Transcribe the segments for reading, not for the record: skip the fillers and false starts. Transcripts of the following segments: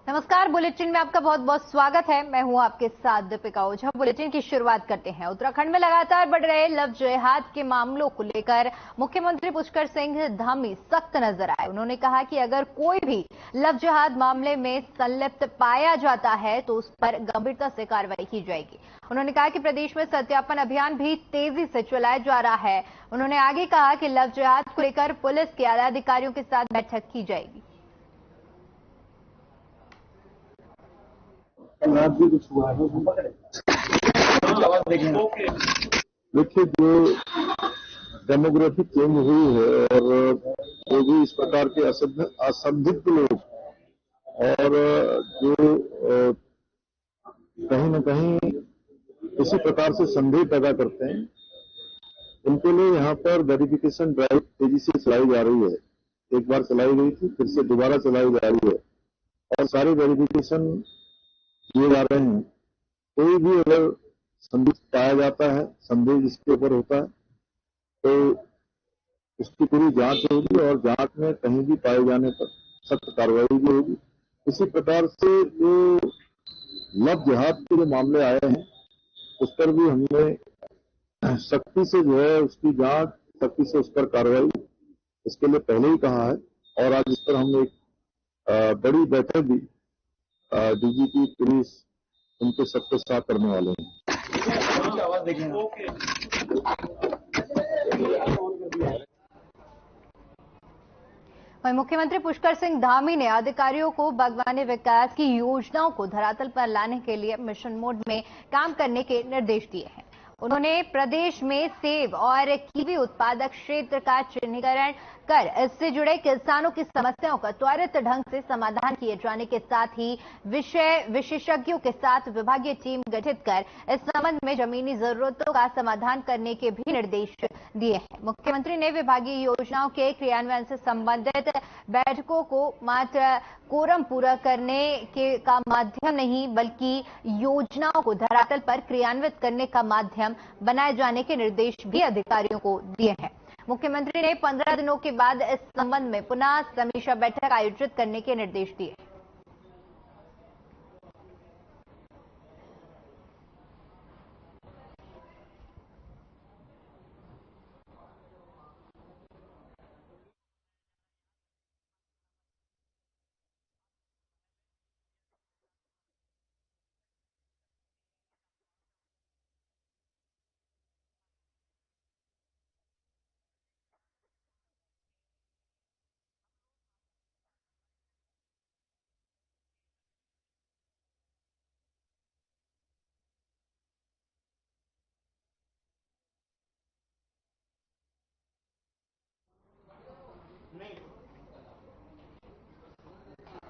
नमस्कार, बुलेटिन में आपका बहुत बहुत स्वागत है। मैं हूं आपके साथ दीपिका ओझा। बुलेटिन की शुरुआत करते हैं। उत्तराखंड में लगातार बढ़ रहे लव जिहाद के मामलों को लेकर मुख्यमंत्री पुष्कर सिंह धामी सख्त नजर आए। उन्होंने कहा कि अगर कोई भी लव जिहाद मामले में संलिप्त पाया जाता है तो उस पर गंभीरता से कार्रवाई की जाएगी। उन्होंने कहा कि प्रदेश में सत्यापन अभियान भी तेजी से चलाया जा रहा है। उन्होंने आगे कहा कि लव जिहाद को लेकर पुलिस के आला अधिकारियों के साथ बैठक की जाएगी। देखिए, जो डेमोग्राफी चेंज हुई है और जो भी इस प्रकार के असंदिग्ध लोग और जो कहीं न कहीं इसी प्रकार से संदेह पैदा करते हैं, उनके लिए यहाँ पर वेरिफिकेशन ड्राइव तेजी से चलाई जा रही है। एक बार चलाई गई थी, फिर से दोबारा चलाई जा रही है और सारे वेरिफिकेशन किए जा रहे हैं। कोई भी अगर संदिग्ध पाया जाता है, संदेह जिसके ऊपर होता है, तो उसकी पूरी जांच होगी और जांच में कहीं भी पाए जाने पर सख्त कार्रवाई भी होगी। इसी प्रकार से जो लव जिहाद के जो मामले आए हैं, उस पर भी हमने सख्ती से जो है उसकी जांच, सख्ती से उस पर कार्रवाई इसके लिए पहले ही कहा है और आज इस पर हमने एक बड़ी बैठक भी डीजीपी पुलिस उनके सबके साथ करने वाले हैं। वहीं मुख्यमंत्री पुष्कर सिंह धामी ने अधिकारियों को बागवानी विकास की योजनाओं को धरातल पर लाने के लिए मिशन मोड में काम करने के निर्देश दिए हैं। उन्होंने प्रदेश में सेब और कीवी उत्पादक क्षेत्र का चिन्हीकरण कर इससे जुड़े किसानों की समस्याओं का त्वरित ढंग से समाधान किए जाने के साथ ही विषय विशेषज्ञों के साथ विभागीय टीम गठित कर इस संबंध में जमीनी जरूरतों का समाधान करने के भी निर्देश दिए हैं। मुख्यमंत्री ने विभागीय योजनाओं के क्रियान्वयन से संबंधित बैठकों को मात्र कोरम पूरा करने का माध्यम नहीं बल्कि योजनाओं को धरातल पर क्रियान्वित करने का माध्यम बनाए जाने के निर्देश भी अधिकारियों को दिए हैं। मुख्यमंत्री ने 15 दिनों के बाद इस संबंध में पुनः समीक्षा बैठक आयोजित करने के निर्देश दिए।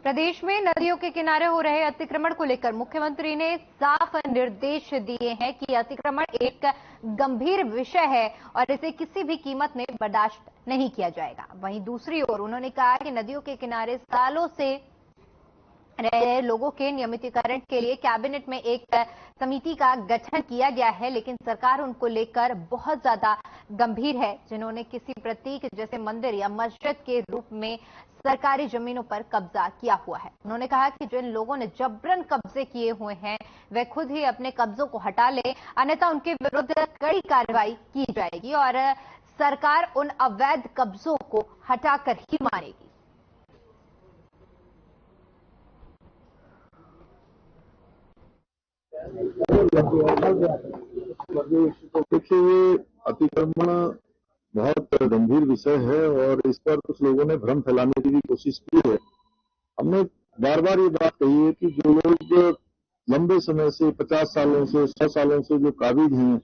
प्रदेश में नदियों के किनारे हो रहे अतिक्रमण को लेकर मुख्यमंत्री ने साफ निर्देश दिए हैं कि अतिक्रमण एक गंभीर विषय है और इसे किसी भी कीमत में बर्दाश्त नहीं किया जाएगा। वहीं दूसरी ओर उन्होंने कहा कि नदियों के किनारे सालों से रहे लोगों के नियमितीकरण के लिए कैबिनेट में एक समिति का गठन किया गया है, लेकिन सरकार उनको लेकर बहुत ज्यादा गंभीर है। जिन्होंने किसी प्रतीक जैसे मंदिर या मस्जिद के रूप में सरकारी जमीनों पर कब्जा किया हुआ है। उन्होंने कहा कि जिन लोगों ने जबरन कब्जे किए हुए हैं वे खुद ही अपने कब्जों को हटा ले, अन्यथा उनके विरुद्ध कड़ी कार्रवाई की जाएगी और सरकार उन अवैध कब्जों को हटाकर ही मानेगी। देखिए, ये अतिक्रमण बहुत गंभीर विषय है और इस पर कुछ लोगों ने भ्रम फैलाने की भी कोशिश की है। हमने बार बार ये बात कही है कि जो लोग लंबे समय से 50 सालों से 100 सालों से जो काबिज हैं,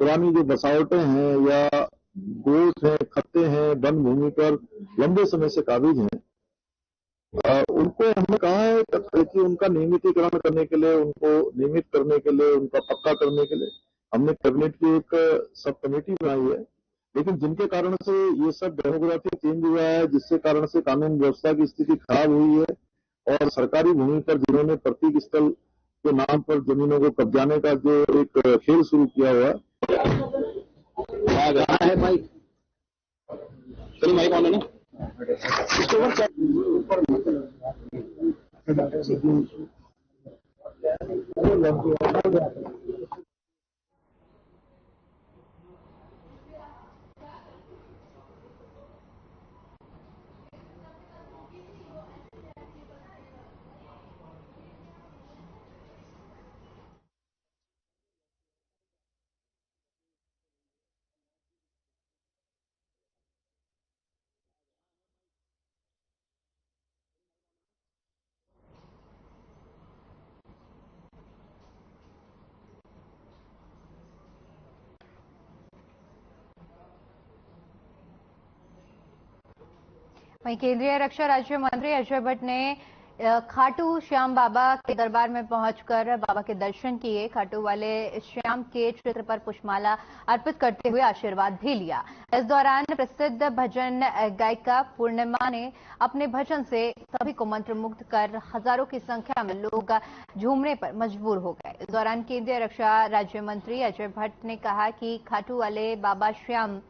पुरानी जो बसावटें हैं या गोठ हैं, खत्ते हैं, वन भूमि पर लंबे समय से काबिज हैं, उनको हमने कहा है कि उनका नियमितीकरण करने के लिए, उनको नियमित करने के लिए, उनका पक्का करने के लिए हमने कैबिनेट की एक सब कमेटी बनाई है। लेकिन जिनके कारण से ये सब डेमोग्राफी चेंज हुआ है, जिसके कारण से कानून व्यवस्था की स्थिति खराब हुई है और सरकारी भूमि पर जिन्होंने प्रतीक स्थल के नाम पर जमीनों को कब्जाने का जो एक खेल शुरू किया हुआ है, माइक चलिए, माइक ऑन है ना, वहीं केंद्रीय रक्षा राज्य मंत्री अजय भट्ट ने खाटू श्याम बाबा के दरबार में पहुंचकर बाबा के दर्शन किए। खाटू वाले श्याम के चित्र पर पुष्पमाला अर्पित करते हुए आशीर्वाद भी लिया। इस दौरान प्रसिद्ध भजन गायिका पूर्णिमा ने अपने भजन से सभी को मंत्रमुग्ध कर हजारों की संख्या में लोग झूमने पर मजबूर हो गए। इस दौरान केंद्रीय रक्षा राज्य मंत्री अजय भट्ट ने कहा कि खाटू वाले बाबा श्याम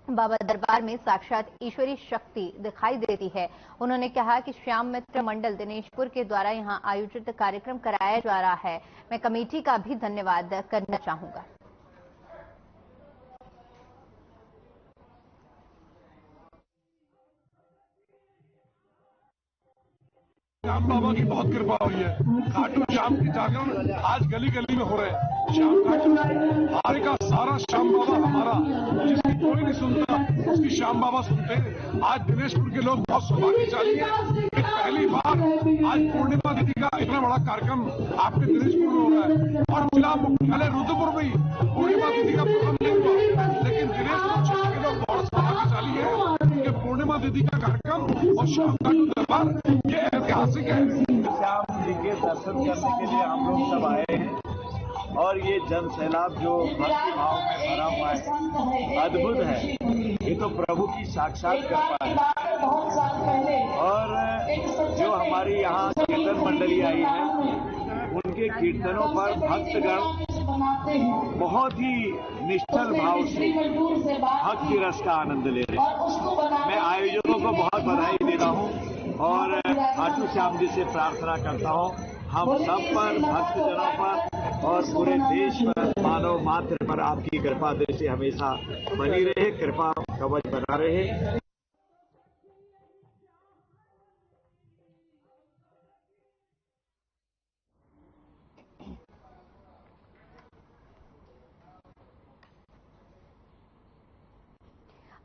बाबा दरबार में साक्षात ईश्वरी शक्ति दिखाई देती है। उन्होंने कहा कि श्याम मित्र मंडल दिनेशपुर के द्वारा यहां आयोजित कार्यक्रम कराया जा रहा है। मैं कमेटी का भी धन्यवाद करना चाहूंगा। श्याम बाबा की बहुत कृपा हुई है। खाटू श्याम के जागरण आज गली गली में हो रहे हैं। श्याम खाटू हमारे का सारा श्याम बाबा हमारा, जिसकी कोई नहीं सुनता उसकी श्याम बाबा सुनते हैं। आज दिनेशपुर के लोग बहुत सौभाग्यशाली हैं कि पहली बार आज पूर्णिमा दीदी का इतना बड़ा कार्यक्रम आपके दिनेशपुर में हो रहा है। और जिला मुख्यालय रुद्रपुर में ही पूर्णिमा दीदी का प्रोग्राम नहीं हुआ, लेकिन दिनेशपुर क्षेत्र के लोग बहुत सौभाग्यशाली है कि पूर्णिमा दीदी का कार्यक्रम और श्याम खाटू दरबार ये ऐतिहासिक है। श्याम जी के दर्शन करने के लिए हम लोग सब आए हैं और ये जन सैलाब जो भक्ति भाव में भरा हुआ है, अद्भुत है। ये तो प्रभु की साक्षात कृपा है। और जो हमारी यहाँ कीर्तन मंडली आई है, उनके कीर्तनों पर भक्तगण बहुत ही निश्चल भाव से भक्ति रस का आनंद ले रहे हैं। मैं आयोजकों को बहुत बधाई देता हूँ और खाटू श्याम जी से प्रार्थना करता हूँ हम सब पर, भक्तजनों पर और पूरे देश पर, मानव मात्र पर आपकी कृपा दृष्टि हमेशा बनी रहे, कृपा कवच बना रहे।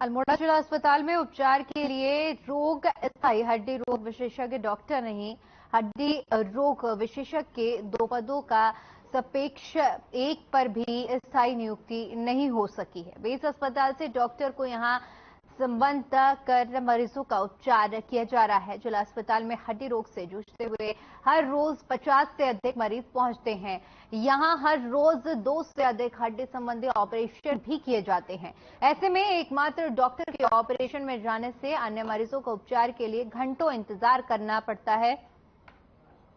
अल्मोड़ा जिला अस्पताल में उपचार के लिए रोग स्थायी हड्डी रोग विशेषज्ञ डॉक्टर नहीं, हड्डी रोग विशेषज्ञ के 2 पदों का सापेक्ष एक पर भी स्थायी नियुक्ति नहीं हो सकी है। बेस अस्पताल से डॉक्टर को यहां संबंध कर मरीजों का उपचार किया जा रहा है। जिला अस्पताल में हड्डी रोग से जूझते हुए हर रोज 50 से अधिक मरीज पहुंचते हैं। यहां हर रोज 2 से अधिक हड्डी संबंधी ऑपरेशन भी किए जाते हैं। ऐसे में एकमात्र डॉक्टर के ऑपरेशन में जाने से अन्य मरीजों को उपचार के लिए घंटों इंतजार करना पड़ता है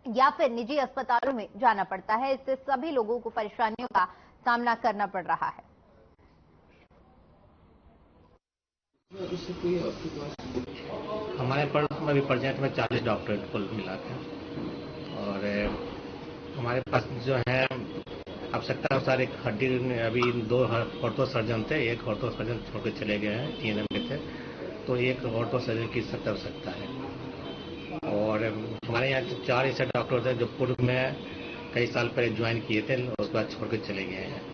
या फिर निजी अस्पतालों में जाना पड़ता है। इससे सभी लोगों को परेशानियों का सामना करना पड़ रहा है। हमारे पर अभी प्रेजेंट में 40 डॉक्टर कुल मिला के, और हमारे पास जो है आवश्यकता अनुसार एक हड्डी, अभी 2 ऑर्थो सर्जन थे, एक ऑर्थो सर्जन छोड़ के चले गए हैं, TNM के थे, तो एक ऑर्थो सर्जन की सख्त आवश्यकता है। और हमारे यहाँ 4 ऐसे डॉक्टर थे जो पूर्व में कई साल पहले ज्वाइन किए थे, उसके बाद छोड़ के चले गए हैं।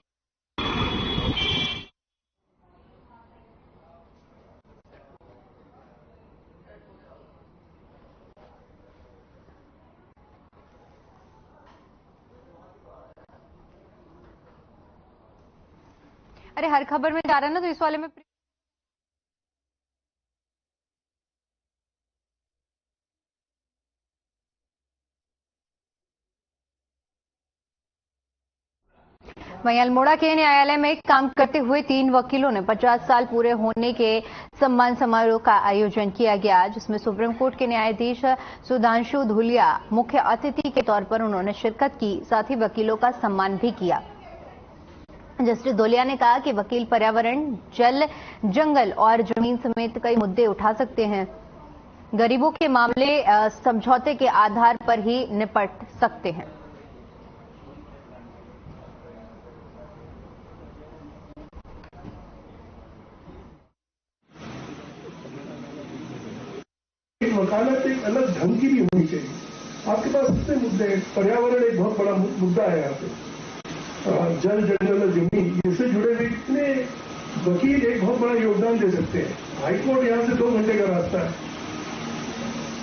अरे हर खबर में जा रहा है ना, तो इस वाले में वहीं अल्मोड़ा के न्यायालय में काम करते हुए 3 वकीलों ने 50 साल पूरे होने के सम्मान समारोह का आयोजन किया गया, जिसमें सुप्रीम कोर्ट के न्यायाधीश सुधांशु धूलिया मुख्य अतिथि के तौर पर उन्होंने शिरकत की। साथ ही वकीलों का सम्मान भी किया। जस्टिस धूलिया ने कहा कि वकील पर्यावरण, जल, जंगल और जमीन समेत कई मुद्दे उठा सकते हैं। गरीबों के मामले समझौते के आधार पर ही निपट सकते हैं। वकालत एक अलग ढंग की भी होनी चाहिए। आपके पास इतने मुद्दे हैं, पर्यावरण एक बहुत बड़ा मुद्दा है यहाँ पे, जल जंगल जमीन, इससे जुड़े हुए इतने वकील एक बहुत बड़ा योगदान दे सकते हैं। हाईकोर्ट यहाँ से 2 घंटे का रास्ता है,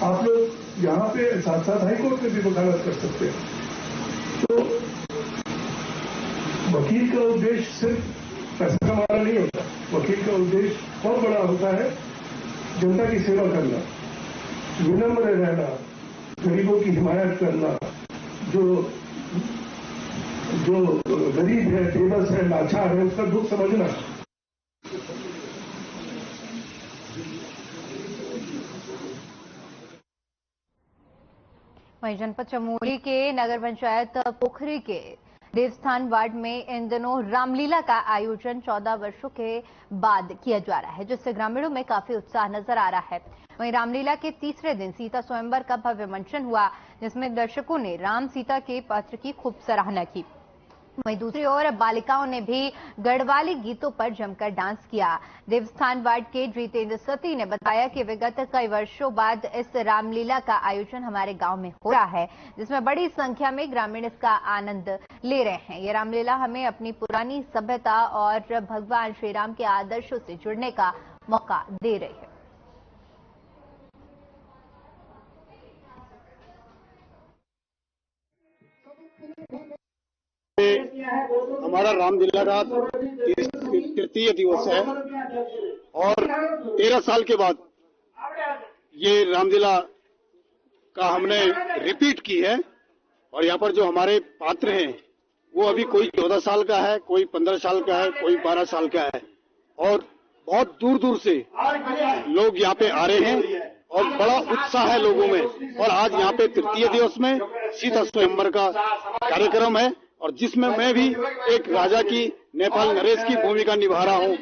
आप लोग यहाँ पे साथ साथ हाईकोर्ट में भी वकालत कर सकते हैं। तो वकील का उद्देश्य सिर्फ पैसा कमाना नहीं होता, वकील का उद्देश्य बहुत बड़ा होता है, जनता की सेवा करना, विनम्र रहना, गरीबों की हिमायत करना, जो गरीब है, बेबस है, लाचार है, उसका दुख समझना। वहीं जनपद चमोली के नगर पंचायत पोखरी के देवस्थान वार्ड में इन दिनों रामलीला का आयोजन 14 वर्षों के बाद किया जा रहा है, जिससे ग्रामीणों में काफी उत्साह नजर आ रहा है। वहीं रामलीला के तीसरे दिन सीता स्वयंवर का भव्य मंचन हुआ, जिसमें दर्शकों ने राम सीता के पात्र की खूब सराहना की। वहीं दूसरी ओर बालिकाओं ने भी गढ़वाली गीतों पर जमकर डांस किया। देवस्थान वार्ड के जितेंद्र सती ने बताया कि विगत कई वर्षों बाद इस रामलीला का आयोजन हमारे गांव में हो रहा है, जिसमें बड़ी संख्या में ग्रामीण इसका आनंद ले रहे हैं। ये रामलीला हमें अपनी पुरानी सभ्यता और भगवान श्री राम के आदर्शों से जुड़ने का मौका दे रही है। हमारा रामलीला का तृतीय दिवस है और 13 साल के बाद ये रामलीला का हमने रिपीट की है। और यहाँ पर जो हमारे पात्र हैं वो अभी कोई 14 साल का है, कोई 15 साल का है, कोई 12 साल का है और बहुत दूर दूर से लोग यहाँ पे आ रहे हैं और बड़ा उत्साह है लोगों में। और आज यहाँ पे तृतीय दिवस में सीता स्वयंवर का कार्यक्रम है और जिसमें मैं भी एक राजा की नेपाल नरेश की भूमिका निभा रहा हूँ।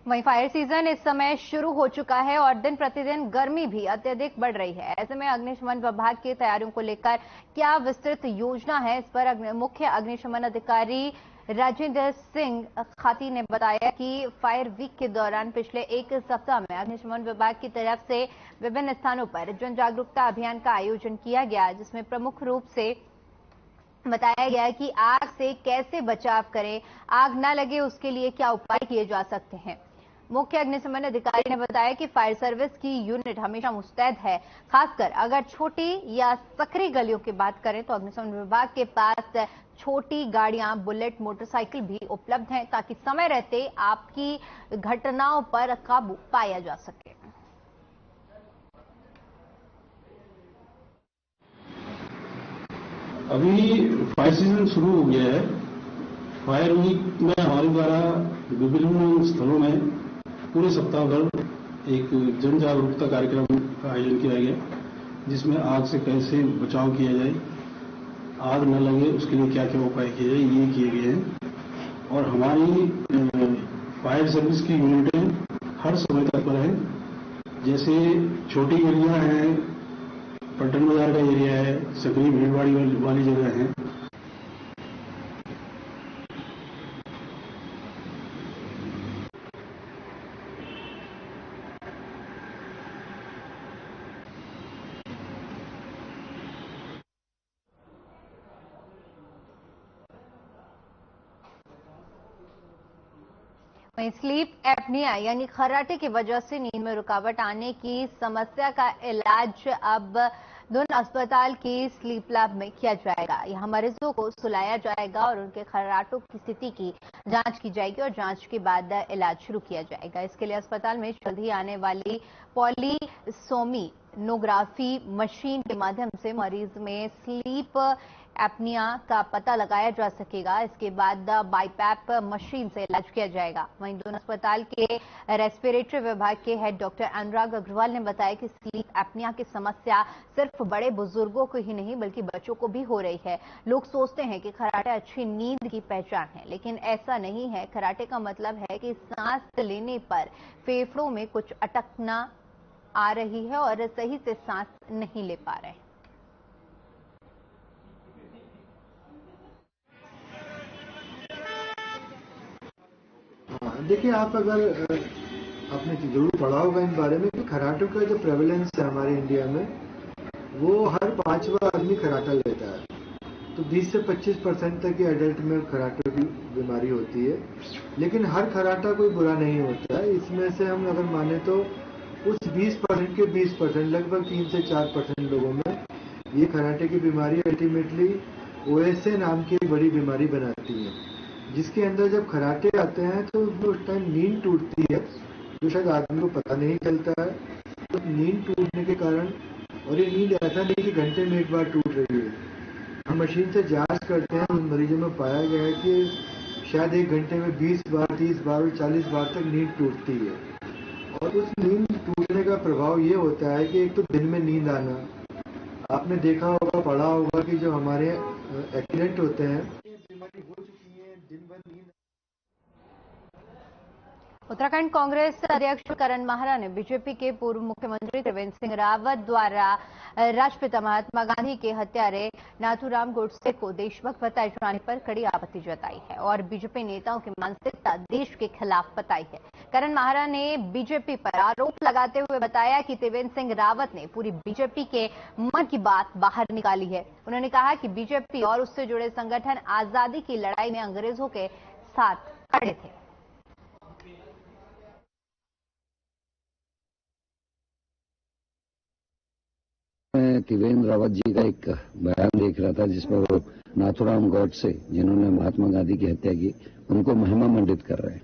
वहीं फायर सीजन इस समय शुरू हो चुका है और दिन प्रतिदिन गर्मी भी अत्यधिक बढ़ रही है। ऐसे में अग्निशमन विभाग की तैयारियों को लेकर क्या विस्तृत योजना है, इस पर मुख्य अग्निशमन अधिकारी राजेंद्र सिंह खाती ने बताया कि फायर वीक के दौरान पिछले एक सप्ताह में अग्निशमन विभाग की तरफ से विभिन्न स्थानों पर जन जागरूकता अभियान का आयोजन किया गया, जिसमें प्रमुख रूप से बताया गया कि आग से कैसे बचाव करें, आग न लगे उसके लिए क्या उपाय किए जा सकते हैं। मुख्य अग्निशमन अधिकारी ने बताया कि फायर सर्विस की यूनिट हमेशा मुस्तैद है। खासकर अगर छोटी या सकरी गलियों की बात करें तो अग्निशमन विभाग के पास छोटी गाड़ियां, बुलेट, मोटरसाइकिल भी उपलब्ध हैं, ताकि समय रहते आपकी घटनाओं पर काबू पाया जा सके। अभी फायर सीजन शुरू हो गया है। फायर वीक में हमारे द्वारा विभिन्न स्थलों में पूरे सप्ताह भर एक जन जागरूकता कार्यक्रम का आयोजन किया गया, जिसमें आग से कैसे बचाव किया जाए, आग न लगे उसके लिए क्या क्या उपाय किए जाए, ये किए गए हैं। और हमारी फायर सर्विस की यूनिटें हर समय तत्पर है। जैसे छोटी गलियां हैं, पलटन बाजार का एरिया है, सकरी भीड़भाड़ी वाली जगह है, स्लीप एपनिया यानी खर्राटे की वजह से नींद में रुकावट आने की समस्या का इलाज अब दून अस्पताल की स्लीप लैब में किया जाएगा। यहाँ मरीजों को सुलाया जाएगा और उनके खर्राटों की स्थिति की जांच की जाएगी और जांच के बाद इलाज शुरू किया जाएगा। इसके लिए अस्पताल में जल्द ही आने वाली पॉलीसोमी नोग्राफी मशीन के माध्यम से मरीज में स्लीप एपनिया का पता लगाया जा सकेगा। इसके बाद बाईपैप मशीन से इलाज किया जाएगा। वहीं दोनों अस्पताल के रेस्पिरेटरी विभाग के हेड डॉक्टर अनुराग अग्रवाल ने बताया कि स्लीप एपनिया की समस्या सिर्फ बड़े बुजुर्गों को ही नहीं बल्कि बच्चों को भी हो रही है। लोग सोचते हैं कि खर्राटे अच्छी नींद की पहचान है, लेकिन ऐसा नहीं है। खर्राटे का मतलब है कि सांस लेने पर फेफड़ों में कुछ अटकना आ रही है और सही से सांस नहीं ले पा रहे हैं। देखिए, आप अगर आपने जरूर पढ़ा होगा इन बारे में कि खर्राटे का जो प्रेवलेंस है हमारे इंडिया में, वो हर 5वां आदमी खर्राटा लेता है। तो 20 से 25% तक की एडल्ट में खर्राटे की बीमारी होती है। लेकिन हर खर्राटा कोई बुरा नहीं होता है। इसमें से हम अगर माने तो उस 20% के 20% लगभग 3 से 4% लोगों में ये खर्राटे की बीमारी अल्टीमेटली OSA नाम की एक बड़ी बीमारी बनाती है, जिसके अंदर जब खर्राटे आते हैं तो उस टाइम नींद टूटती है, जो शायद आदमी को पता नहीं चलता है। तो नींद टूटने के कारण, और ये नींद ऐसा नहीं कि घंटे में एक बार टूट रही है, हम मशीन से जांच करते हैं, उन मरीजों में पाया गया है कि शायद एक घंटे में 20 बार, 30 बार और 40 बार तक नींद टूटती है। और उस नींद टूटने का प्रभाव ये होता है कि एक तो दिन में नींद आना, आपने देखा होगा, पढ़ा होगा कि जो हमारे एक्सीडेंट होते हैं, बीमारी हो चुकी है, दिन भर नींद। उत्तराखंड कांग्रेस अध्यक्ष करण माहरा ने बीजेपी के पूर्व मुख्यमंत्री त्रिवेंद्र सिंह रावत द्वारा राष्ट्रपिता महात्मा गांधी के हत्यारे नाथूराम गोडसे को देशभक्त बताए जाने पर कड़ी आपत्ति जताई है और बीजेपी नेताओं की मानसिकता देश के खिलाफ बताई है। करण माहरा ने बीजेपी पर आरोप लगाते हुए बताया कि त्रिवेंद्र सिंह रावत ने पूरी बीजेपी के मन की बात बाहर निकाली है। उन्होंने कहा कि बीजेपी और उससे जुड़े संगठन आजादी की लड़ाई में अंग्रेजों के साथ खड़े थे। मैं त्रिवेंद्र रावत जी का एक बयान देख रहा था जिसमें वो नाथूराम गोडसे, जिन्होंने महात्मा गांधी की हत्या की, उनको महिमा मंडित कर रहे हैं।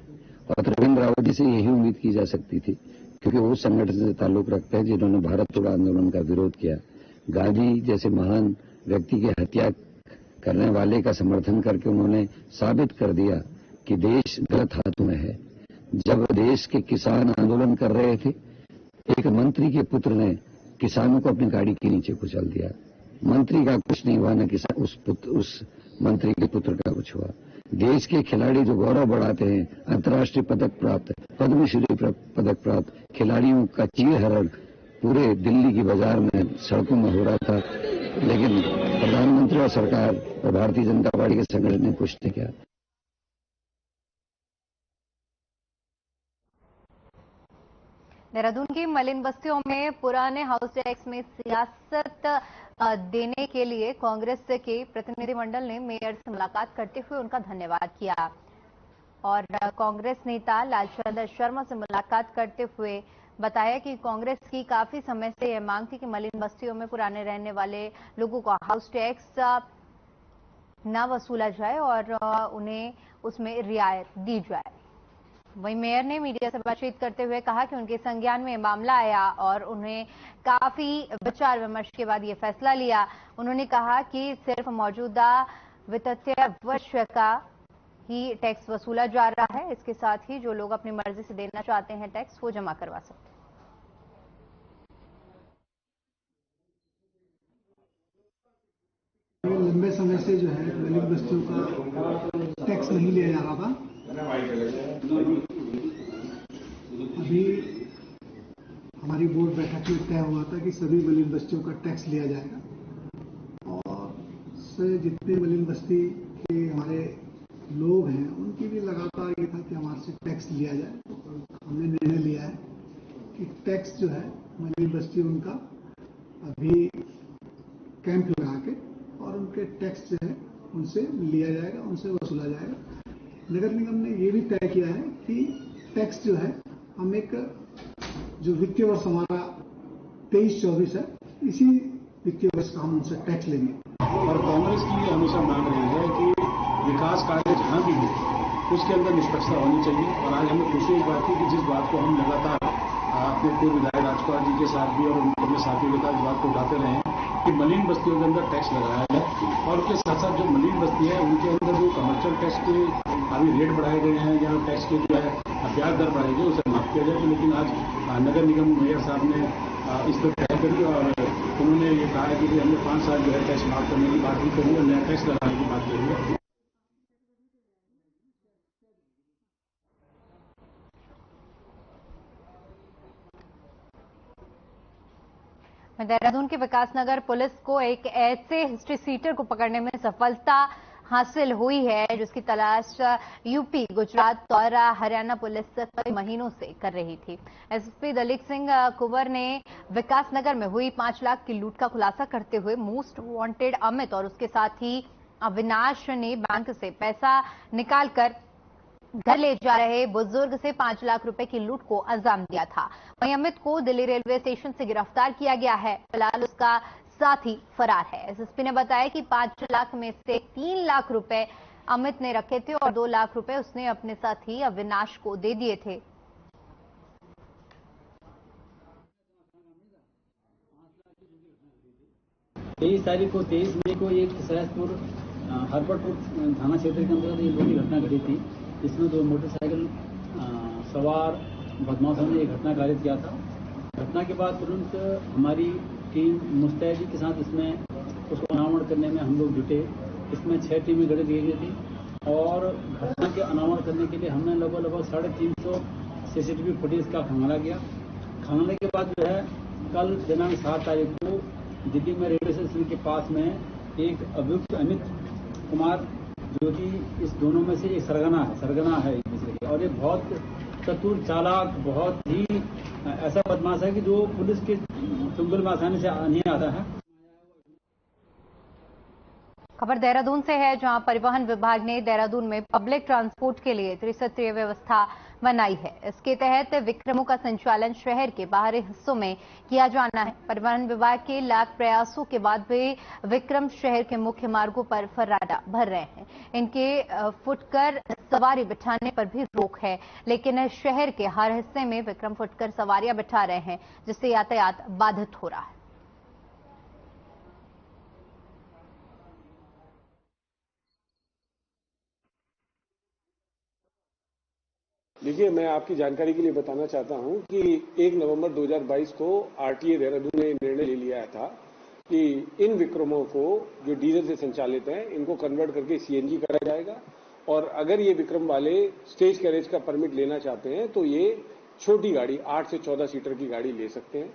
और त्रिवेंद्र रावत जी से यही उम्मीद की जा सकती थी, क्योंकि वो संगठन से ताल्लुक रखते हैं जिन्होंने भारत छोड़ो आंदोलन का विरोध किया। गांधी जैसे महान व्यक्ति की हत्या करने वाले का समर्थन करके उन्होंने साबित कर दिया कि देश गलत हाथों में है। जब देश के किसान आंदोलन कर रहे थे, एक मंत्री के पुत्र ने किसानों को अपनी गाड़ी के नीचे कुचल दिया। मंत्री का कुछ नहीं हुआ, न किसान उस मंत्री के पुत्र का कुछ हुआ। देश के खिलाड़ी जो गौरव बढ़ाते हैं, अंतर्राष्ट्रीय पदक प्राप्त, पद्मश्री पदक प्राप्त खिलाड़ियों का चीरहरण पूरे दिल्ली की बाजार में, सड़कों में हो रहा था, लेकिन प्रधानमंत्री और सरकार और भारतीय जनता पार्टी के संगठन ने कुछ नहीं किया। देहरादून की मलिन बस्तियों में पुराने हाउस टैक्स में सियासत देने के लिए कांग्रेस के प्रतिनिधिमंडल ने मेयर से मुलाकात करते हुए उनका धन्यवाद किया और कांग्रेस नेता लालचंद शर्मा से मुलाकात करते हुए बताया कि कांग्रेस की काफी समय से यह मांग थी कि मलिन बस्तियों में पुराने रहने वाले लोगों को हाउस टैक्स न वसूला जाए और उन्हें उसमें रियायत दी जाए। वहीं मेयर ने मीडिया से बातचीत करते हुए कहा कि उनके संज्ञान में मामला आया और उन्हें काफी विचार विमर्श के बाद ये फैसला लिया। उन्होंने कहा कि सिर्फ मौजूदा वित्तीय वर्ष का ही टैक्स वसूला जा रहा है। इसके साथ ही जो लोग अपनी मर्जी से देना चाहते हैं टैक्स, वो जमा करवा सकते हैं। लंबे समय से जो है मलिन बस्तियों का टैक्स नहीं लिया जा रहा था। अभी हमारी बोर्ड बैठक में तय हुआ था कि सभी मलिन बस्तियों का टैक्स लिया जाएगा और से जितने मलिन बस्ती के हमारे लोग हैं उनकी भी लगातार ये था कि हमारे से टैक्स लिया जाए। तो हमने निर्णय लिया है कि टैक्स जो है मलिन बस्ती उनका अभी कैंप लगा के और उनके टैक्स जो है उनसे लिया जाएगा, उनसे वसूला जाएगा। नगर निगम ने ये भी तय किया है कि टैक्स जो है हम एक जो वित्तीय वर्ष हमारा 23-24 है, इसी वित्तीय वर्ष का हम उनसे टैक्स लेंगे। और कांग्रेस की हमेशा मांग रही है कि विकास कार्य जहां भी हो उसके अंदर निष्पक्षता होनी चाहिए। और आज हमें खुशी इस बात की कि जिस बात को हम लगातार अपने पूर्व विधायक राजकुमार जी के साथ भी और अपने साथियों के साथ इस बात को उठाते रहे हैं कि मलिन बस्तियों के अंदर टैक्स लगाया जाए और उसके साथ साथ जो मलिन बस्ती है उनके अंदर जो कमर्शियल टैक्स के अभी रेट बढ़ाए गए हैं या टैक्स के जो है ब्याज दर बढ़ाई गई उसे माफ किया जाए। लेकिन आज नगर निगम मेयर साहब ने इस पर तय करी और उन्होंने ये कहा है कि हमने 5 साल जो है टैक्स माफ करने की बात भी करी और नया टैक्स लगाने की बात करी है। देहरादून के विकासनगर पुलिस को एक ऐसे हिस्ट्री सीटर को पकड़ने में सफलता हासिल हुई है जिसकी तलाश यूपी, गुजरात और हरियाणा पुलिस कई महीनों से कर रही थी। एसएसपी दलीप सिंह कुंवर ने विकासनगर में हुई 5 लाख की लूट का खुलासा करते हुए मोस्ट वांटेड अमित और उसके साथ ही अविनाश ने बैंक से पैसा निकालकर घर ले जा रहे बुजुर्ग से 5 लाख रुपए की लूट को अंजाम दिया था। वहीं अमित को दिल्ली रेलवे स्टेशन से गिरफ्तार किया गया है। फिलहाल उसका साथी फरार है। एसएसपी ने बताया कि 5 लाख में से 3 लाख रुपए अमित ने रखे थे और 2 लाख रुपए उसने अपने साथी अविनाश को दे दिए थे। 23 तारीख को 23 मई को एक सहसपुर हरपटपुर थाना क्षेत्र के अंतर्गत एक बड़ी घटना घटी थी, जिसमें 2 मोटरसाइकिल सवार बदमाशों ने एक घटना कारित किया था। घटना के बाद तुरंत हमारी टीम मुस्तैदी के साथ इसमें उसको अनावरण करने में हम लोग जुटे। इसमें 6 टीमें गठित की गई थी और घटना के अनावरण करने के लिए हमने लगभग 350 CCTV फुटेज का खंगाला किया। खंगालने के बाद जो है कल दिनांक 7 तारीख को दिल्ली में रेलवे स्टेशन के पास में एक अभियुक्त अमित कुमार, जो कि इस दोनों में से एक सरगना है एक दूसरे के, और ये बहुत चतुर, चालाक, बहुत ही ऐसा बदमाश है कि जो पुलिस के चुंगल में आसानी से नहीं आता है। खबर देहरादून से है, जहां परिवहन विभाग ने देहरादून में पब्लिक ट्रांसपोर्ट के लिए त्रिस्तरीय व्यवस्था बनाई है। इसके तहत विक्रमों का संचालन शहर के बाहरी हिस्सों में किया जाना है। परिवहन विभाग के लाख प्रयासों के बाद भी विक्रम शहर के मुख्य मार्गों पर फर्राटा भर रहे हैं। इनके फुटकर सवारी बिठाने पर भी रोक है, लेकिन शहर के हर हिस्से में विक्रम फुटकर सवारियां बिठा रहे हैं, जिससे यातायात बाधित हो रहा है। देखिए, मैं आपकी जानकारी के लिए बताना चाहता हूं कि 1 नवंबर 2022 को आरटीए देहरादून ने निर्णय ले लिया था कि इन विक्रमों को जो डीजल से संचालित हैं, इनको कन्वर्ट करके सीएनजी करा जाएगा और अगर ये विक्रम वाले स्टेज कैरेज का परमिट लेना चाहते हैं तो ये छोटी गाड़ी 8 से 14 सीटर की गाड़ी ले सकते हैं।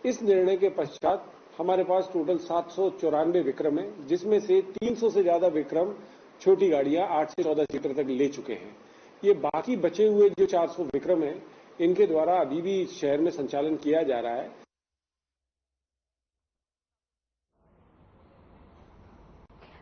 इस निर्णय के पश्चात हमारे पास टोटल 794 विक्रम है, जिसमें से 300 से ज्यादा विक्रम छोटी गाड़ियां 8 से 14 सीटर तक ले चुके हैं। ये बाकी बचे हुए जो 400 विक्रम हैं, इनके द्वारा अभी भी शहर में संचालन किया जा रहा है।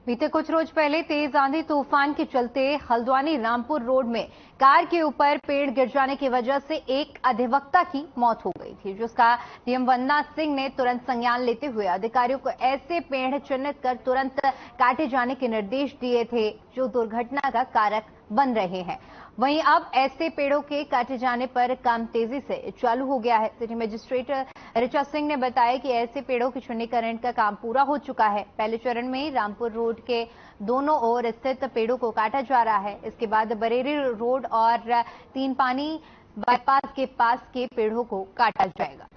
बीते कुछ रोज पहले तेज आंधी तूफान के चलते हल्द्वानी रामपुर रोड में कार के ऊपर पेड़ गिर जाने की वजह से एक अधिवक्ता की मौत हो गई थी, जिसका डीएम वंदना सिंह ने तुरंत संज्ञान लेते हुए अधिकारियों को ऐसे पेड़ चिन्हित कर तुरंत काटे जाने के निर्देश दिए थे जो दुर्घटना का कारक बन रहे हैं। वहीं अब ऐसे पेड़ों के काटे जाने पर काम तेजी से चालू हो गया है। सिटी मजिस्ट्रेट ऋचा सिंह ने बताया कि ऐसे पेड़ों के चिन्हीकरण का काम पूरा हो चुका है। पहले चरण में रामपुर रोड के दोनों ओर स्थित पेड़ों को काटा जा रहा है। इसके बाद बरेली रोड और 3 पानी बाईपास के पास के पेड़ों को काटा जाएगा।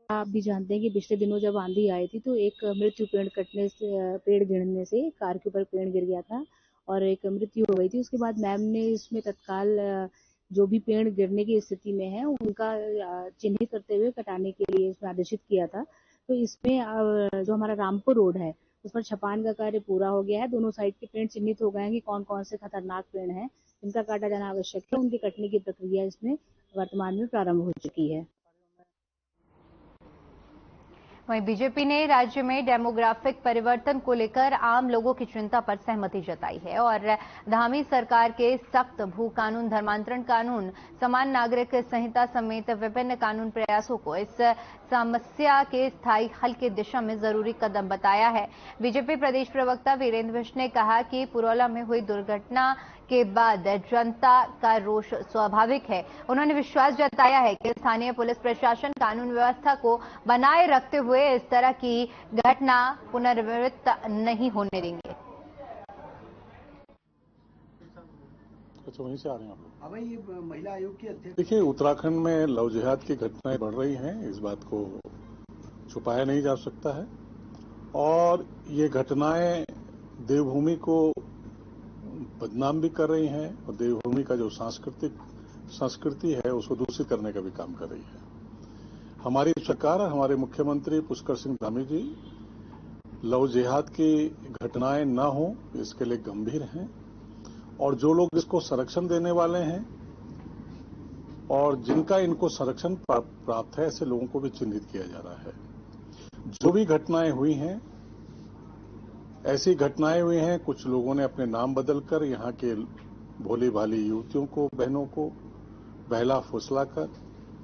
आप भी जानते हैं कि पिछले दिनों जब आंधी आई थी तो एक मृत्यु पेड़ गिरने से कार के ऊपर पेड़ गिर गया था और एक मृत्यु हो गई थी। उसके बाद मैम ने इसमें तत्काल जो भी पेड़ गिरने की स्थिति में है उनका चिन्हित करते हुए कटाने के लिए इसमें आदेशित किया था। तो इसमें जो हमारा रामपुर रोड है उस पर छपान का कार्य पूरा हो गया है। दोनों साइड के पेड़ चिन्हित हो गए हैं कि कौन कौन से खतरनाक पेड़ हैं, इनका काटा जाना आवश्यक है। उनके कटने की प्रक्रिया इसमें वर्तमान में प्रारंभ हो चुकी है। वहीं बीजेपी ने राज्य में डेमोग्राफिक परिवर्तन को लेकर आम लोगों की चिंता पर सहमति जताई है और धामी सरकार के सख्त भू कानून, धर्मांतरण कानून, समान नागरिक संहिता समेत विभिन्न कानून प्रयासों को इस समस्या के स्थायी हल की दिशा में जरूरी कदम बताया है। बीजेपी प्रदेश प्रवक्ता वीरेंद्र विष्ट ने कहा कि पुरौला में हुई दुर्घटना के बाद जनता का रोष स्वाभाविक है। उन्होंने विश्वास जताया है कि स्थानीय पुलिस प्रशासन कानून व्यवस्था को बनाए रखते हुए इस तरह की घटना पुनरावृत्त नहीं होने देंगे। अच्छा, वहीं से आ रहे हैं आप लोग? हाँ भाई, ये महिला आयोग की अध्यक्ष। देखिए, उत्तराखंड में लव जिहाद की घटनाएं बढ़ रही हैं, इस बात को छुपाया नहीं जा सकता है। और ये घटनाएं देवभूमि को बदनाम भी कर रही हैं और देवभूमि का जो संस्कृति है उसको दूषित करने का भी काम कर रही है। हमारी सरकार और हमारे मुख्यमंत्री पुष्कर सिंह धामी जी लव जिहाद की घटनाएं न हो इसके लिए गंभीर हैं, और जो लोग इसको संरक्षण देने वाले हैं और जिनका इनको संरक्षण प्राप्त है, ऐसे लोगों को भी चिन्हित किया जा रहा है। जो भी घटनाएं हुई हैं, ऐसी घटनाएं हुई हैं, कुछ लोगों ने अपने नाम बदलकर यहाँ के भोली भाली युवतियों को, बहनों को बहला फुसला कर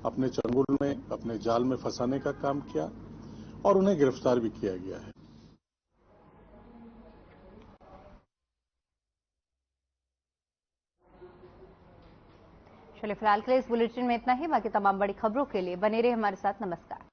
अपने चंगुल में, अपने जाल में फंसाने का काम किया और उन्हें गिरफ्तार भी किया गया है। चलिए, फिलहाल के लिए इस बुलेटिन में इतना ही। बाकी तमाम बड़ी खबरों के लिए बने रहे हमारे साथ। नमस्कार।